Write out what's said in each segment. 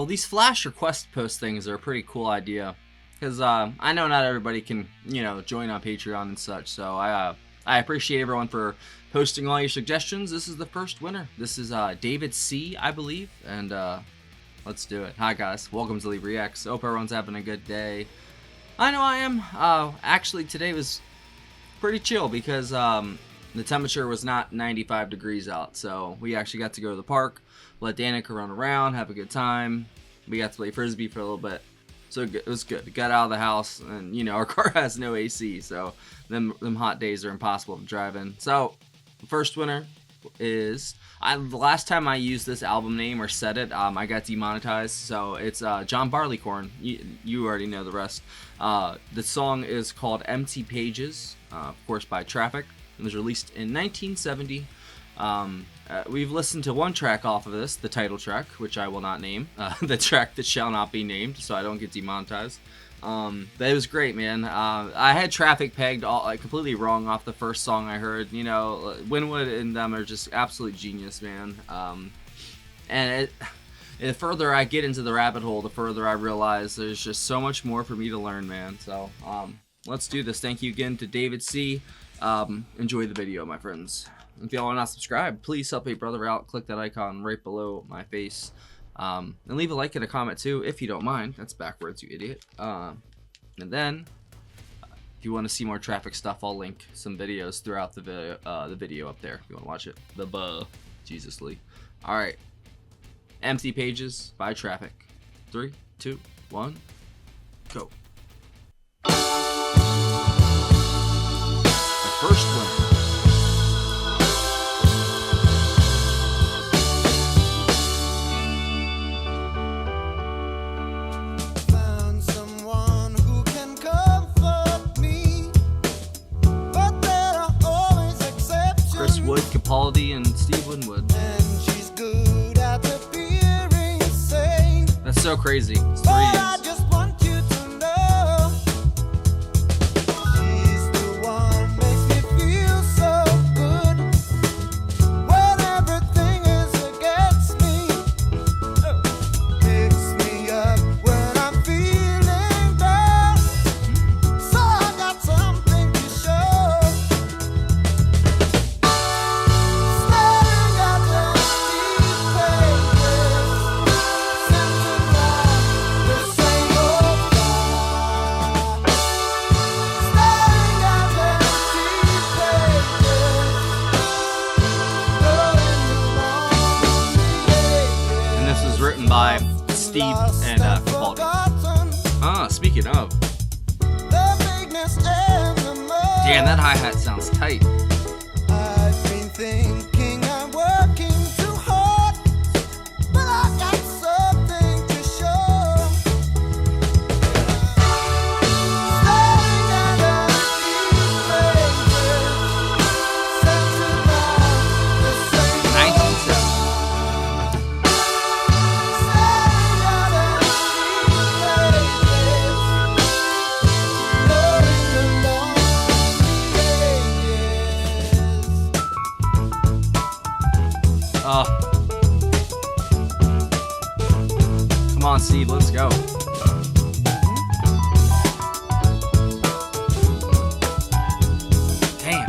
Well, these flash request post things are a pretty cool idea, because I know not everybody can, join on Patreon and such. So I appreciate everyone for posting all your suggestions. This is the first winner. This is David C, I believe, and let's do it. Hi guys, welcome to Leave Reacts. Hope everyone's having a good day. I know I am. Actually, today was pretty chill because the temperature was not 95 degrees out, so we actually got to go to the park, let Danica run around, have a good time. We got to play frisbee for a little bit, so it was good. Got out of the house, and our car has no AC, so them hot days are impossible to drive in. So the first winner is the last time I used this album name or said it, I got demonetized. So it's John Barleycorn. You already know the rest. The song is called "Empty Pages," of course by Traffic. It was released in 1970. We've listened to one track off of this, the title track, which I will not name, the track that shall not be named, so I don't get demonetized. But it was great, man. I had Traffic pegged completely wrong off the first song I heard. Winwood and them are just absolute genius, man. And the further I get into the rabbit hole, the further I realize there's just so much more for me to learn, man. So let's do this. Thank you again to David C. Enjoy the video, my friends. If y'all are not subscribed, please help a brother out. Click that icon right below my face. And leave a like and a comment too, if you don't mind. That's backwards, you idiot. And then, if you want to see more Traffic stuff, I'll link some videos throughout the video up there. If you want to watch it. Jesus Lee. Alright. Empty Pages by Traffic. 3, 2, 1, go. First winner. Found someone who can comfort me, but there are always exceptions. Chris Wood, Capaldi, and Steve Winwood. And she's good at appearing sane. That's so crazy. It's But I 3 E's. just want you to know she's the one makes me feel so good when everything is against me. Picks me up when I'm feeling down. So I got something to show. Staring at empty pages, scented like the same old fire. Staring at empty pages, And this was written by Steve and Capaldi. Speaking of. Damn, that hi-hat sounds tight. I've been thinking I'm working too hard, but I got something to show. Staring at empty pages, scented like the same 1970. Staring at empty pages, knowing the Come on, Steve, let's go. Damn.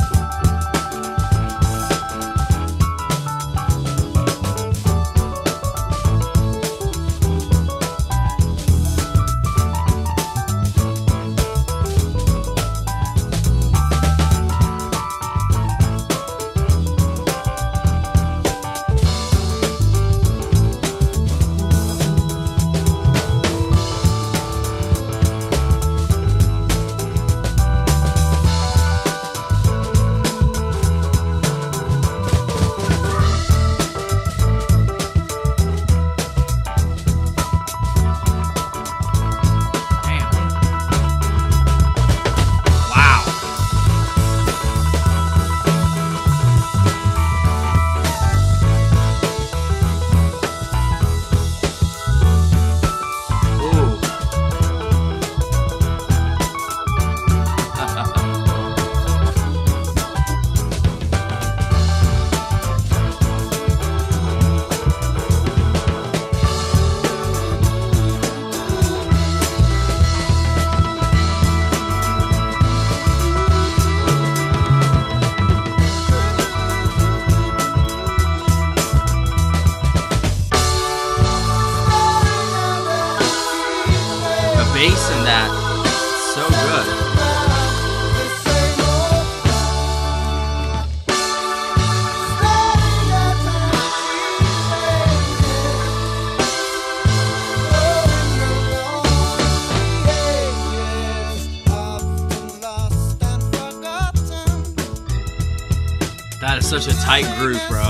such a tight groove, bro.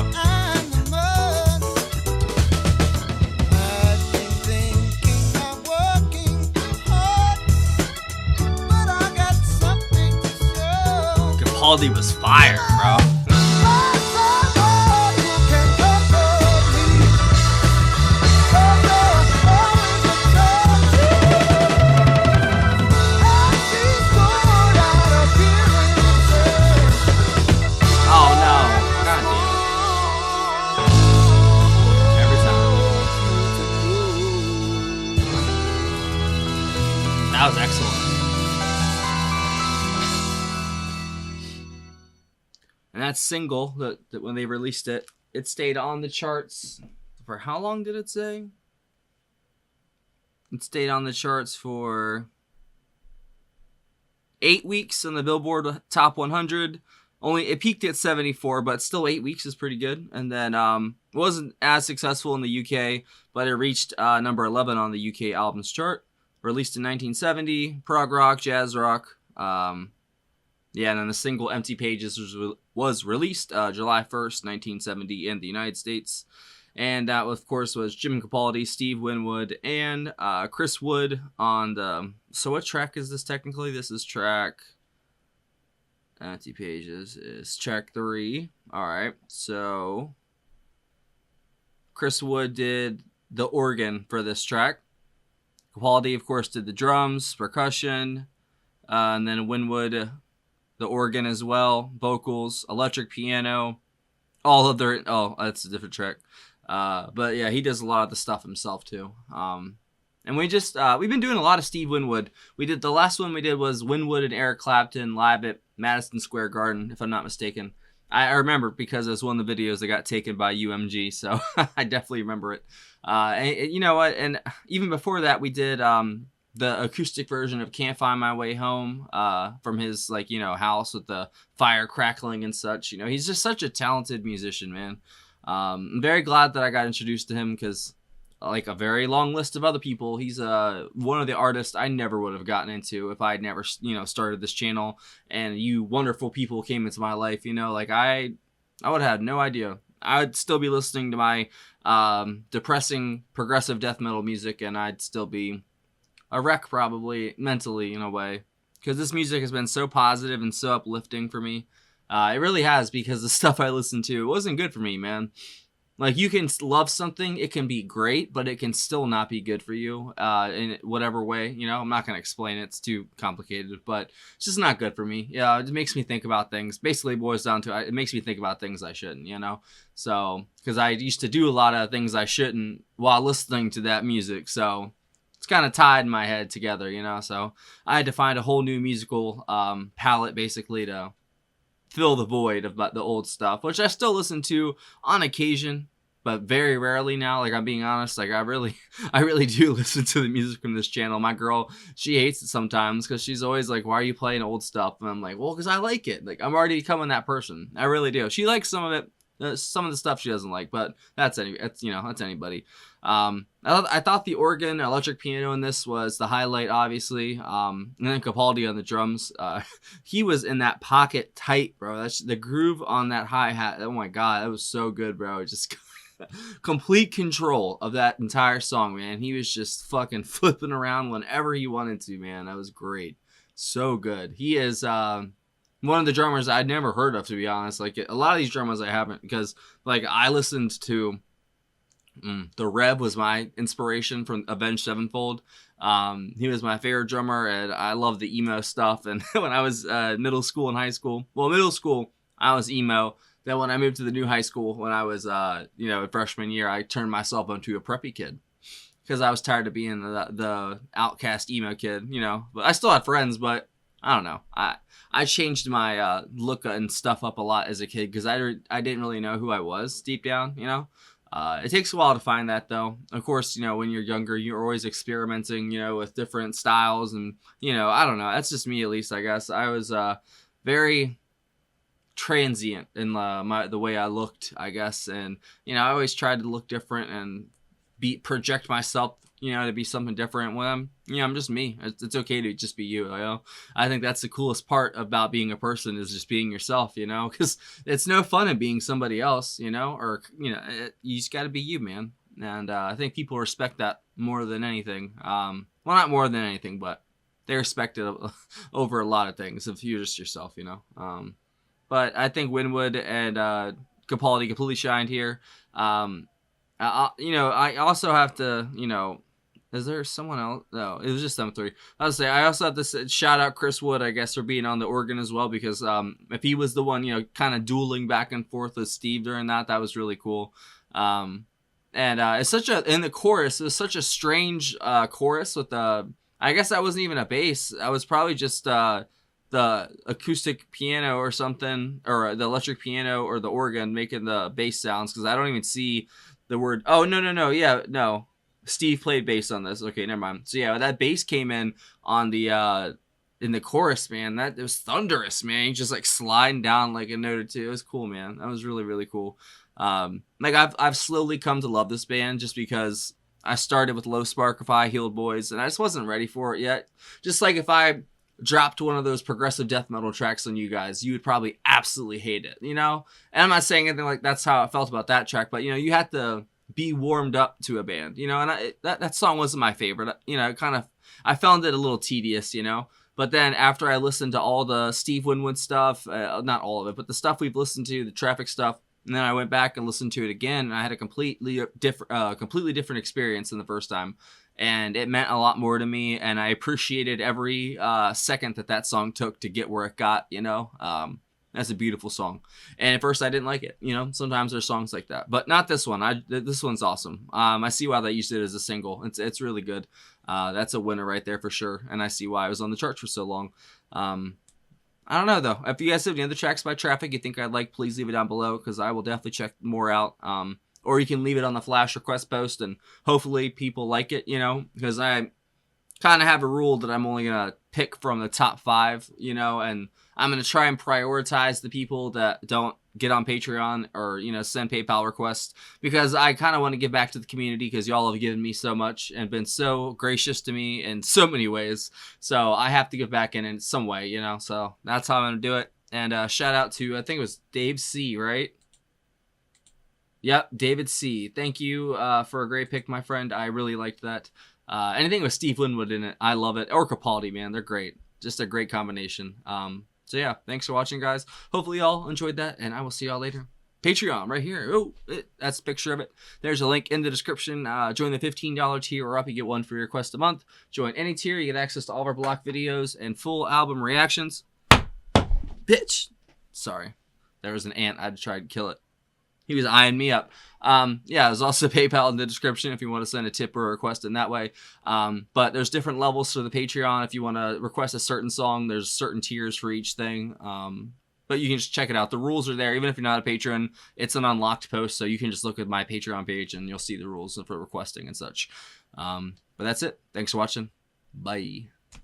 Capaldi was fire, bro. That was excellent. And that single, that when they released it, it stayed on the charts for how long did it say? It stayed on the charts for 8 weeks on the Billboard Top 100. Only it peaked at 74, but still 8 weeks is pretty good. And then it wasn't as successful in the UK, but it reached number 11 on the UK albums chart. Released in 1970, prog rock, jazz rock. And then the single Empty Pages was released July 1st, 1970 in the United States. And that, of course, was Jim Capaldi, Steve Winwood, and Chris Wood on the... So what track is this technically? This is track... Empty Pages is track 3. All right, so... Chris Wood did the organ for this track. Capaldi, of course, did the drums, percussion, and then Winwood, the organ as well, vocals, electric piano, all of their... Oh, that's a different track. But yeah, he does a lot of the stuff himself too. And we've been doing a lot of Steve Winwood. The last one we did was Winwood and Eric Clapton live at Madison Square Garden, if I'm not mistaken. I remember because it was one of the videos that got taken by UMG, so I definitely remember it. And you know what? And even before that, we did the acoustic version of "Can't Find My Way Home" from his house with the fire crackling and such. He's just such a talented musician, man. I'm very glad that I got introduced to him because, like a very long list of other people, he's one of the artists I never would have gotten into if I had never started this channel and you wonderful people came into my life. I would have had no idea. I'd still be listening to my depressing progressive death metal music, and I'd still be a wreck probably mentally in a way, because this music has been so positive and so uplifting for me. It really has, because the stuff I listened to wasn't good for me, man. Like, you can love something, it can be great, but it can still not be good for you in whatever way. I'm not going to explain it. It's too complicated, but it's just not good for me. Yeah, it makes me think about things. Basically, it boils down to it makes me think about things I shouldn't, So, because I used to do a lot of things I shouldn't while listening to that music, so it's kind of tied in my head together, So I had to find a whole new musical palette, basically, to fill the void of the old stuff, which I still listen to on occasion, but very rarely now. Like, I'm being honest, like I really do listen to the music from this channel. My girl, she hates it sometimes because she's always like, why are you playing old stuff? And I'm like, well, because I like it. Like, I'm already becoming that person. I really do. She likes some of it, some of the stuff she doesn't like, but that's anybody. I thought the organ, electric piano in this was the highlight, obviously. And then Capaldi on the drums. He was in that pocket tight, bro. That's the groove on that hi-hat. Oh my god, that was so good, bro. Just complete control of that entire song, man. He was just fucking flipping around whenever he wanted to, man. That was great. So good. He is one of the drummers I'd never heard of, to be honest. Like, a lot of these drummers I haven't, because like I listened to the Rev was my inspiration from Avenged Sevenfold. He was my favorite drummer, and I love the emo stuff. And when I was middle school and high school, middle school, I was emo. Then when I moved to the new high school, when I was, freshman year, I turned myself into a preppy kid because I was tired of being the outcast emo kid, But I still had friends, but I don't know. I changed my look and stuff up a lot as a kid because I didn't really know who I was deep down, It takes a while to find that, though. Of course, when you're younger, you're always experimenting, with different styles. And, I don't know. That's just me, at least, I guess. I was very transient in the way I looked, I guess. And, I always tried to look different and project myself, you know, to be something different when I'm just me. It's okay to just be you, you know. I think that's the coolest part about being a person is just being yourself, you know, because it's no fun in being somebody else, you know, or, you know, you just got to be you, man. And I think people respect that more than anything. Well, not more than anything, but they respect it over a lot of things if you're just yourself, you know. But I think Winwood and Capaldi completely shined here. You know, I also have to, you know, is there someone else? No, it was just them three. I was say I also have to shout out Chris Wood, I guess, for being on the organ as well, because if he was the one, you know, kind of dueling back and forth with Steve during that was really cool. And it's such a in the chorus, it was such a strange chorus with the. I guess that wasn't even a bass. I was probably just the acoustic piano or something, or the electric piano or the organ making the bass sounds, because I don't even see the word. Oh, no. Yeah, no. Steve played bass on this. Okay, never mind. So yeah, that bass came in on the in the chorus, man. That it was thunderous, man. He just like sliding down like a note or two. It was cool, man. That was really, really cool. Like I've slowly come to love this band just because I started with Low Spark of High Heeled Boys, and I just wasn't ready for it yet. Just like if I dropped one of those progressive death metal tracks on you guys, you would probably absolutely hate it, you know? And I'm not saying anything like that's how I felt about that track, but, you know, you have to be warmed up to a band, you know? And that song wasn't my favorite. You know, I found it a little tedious, you know? But then after I listened to all the Steve Winwood stuff, not all of it, but the stuff we've listened to, the Traffic stuff, and then I went back and listened to it again, and I had a completely different experience than the first time. And it meant a lot more to me, and I appreciated every second that song took to get where it got, you know. That's a beautiful song. And at first I didn't like it, you know. Sometimes there's songs like that, but not this one. This one's awesome. I see why they used it as a single. It's really good. That's a winner right there for sure, and I see why it was on the charts for so long. I don't know, though. If you guys have any other tracks by Traffic you think I'd like, please leave it down below, because I will definitely check more out. Or you can leave it on the Flash request post, and hopefully people like it, you know, because I kind of have a rule that I'm only going to pick from the top 5, you know, and I'm going to try and prioritize the people that don't get on Patreon or, you know, send PayPal requests, because I kind of want to give back to the community, because y'all have given me so much and been so gracious to me in so many ways. So I have to give back in some way, you know, so that's how I'm going to do it. And shout out to, I think it was Dave C, right? Yep, David C. Thank you for a great pick, my friend. I really liked that. Anything with Steve Winwood in it, I love it. Or Capaldi, man. They're great. Just a great combination. So yeah, thanks for watching, guys. Hopefully y'all enjoyed that, and I will see y'all later. Patreon, right here. Oh, that's a picture of it. There's a link in the description. Join the $15 tier or up, you get one free request a month. Join any tier, you get access to all of our block videos and full album reactions. Bitch! Sorry. There was an ant. I had to try to kill it. He was eyeing me up. Yeah, there's also PayPal in the description if you want to send a tip or a request in that way. But there's different levels for the Patreon. If you want to request a certain song, there's certain tiers for each thing. But you can just check it out. The rules are there. Even if you're not a patron, it's an unlocked post, so you can just look at my Patreon page and you'll see the rules for requesting and such. But that's it. Thanks for watching. Bye.